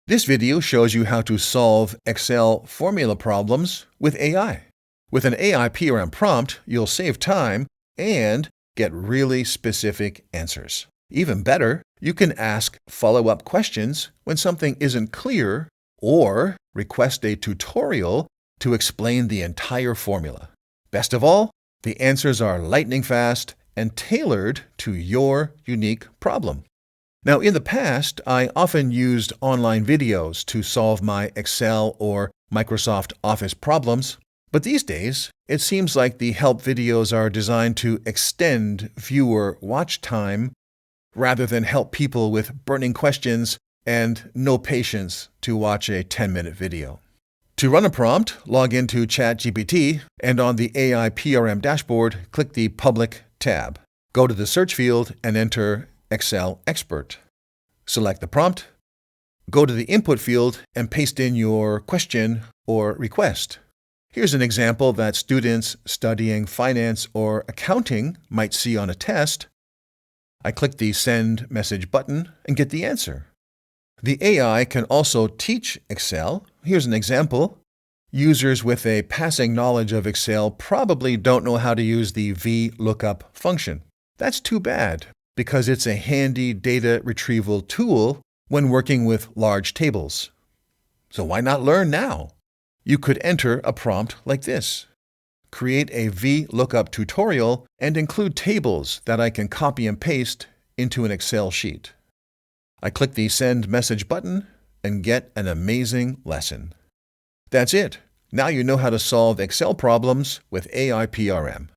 This video shows you how to solve Excel formula problems with AI. With an AIPRM prompt, you'll save time and get really specific answers. Even better, you can ask follow-up questions when something isn't clear or request a tutorial to explain the entire formula. Best of all, the answers are lightning fast and tailored to your unique problem. Now, in the past, I often used online videos to solve my Excel or Microsoft Office problems, but these days, it seems like the help videos are designed to extend viewer watch time rather than help people with burning questions and no patience to watch a 10-minute video. To run a prompt, log into ChatGPT, and on the AIPRM dashboard, click the Public tab. Go to the search field and enter Excel Expert. Select the prompt, go to the input field and paste in your question or request. Here's an example that students studying finance or accounting might see on a test. I click the Send Message button and get the answer. The AI can also teach Excel. Here's an example. Users with a passing knowledge of Excel probably don't know how to use the VLOOKUP function. That's too bad, because it's a handy data retrieval tool when working with large tables. So why not learn now? You could enter a prompt like this. Create a VLOOKUP tutorial and include tables that I can copy and paste into an Excel sheet. I click the Send Message button and get an amazing lesson. That's it. Now you know how to solve Excel problems with AIPRM.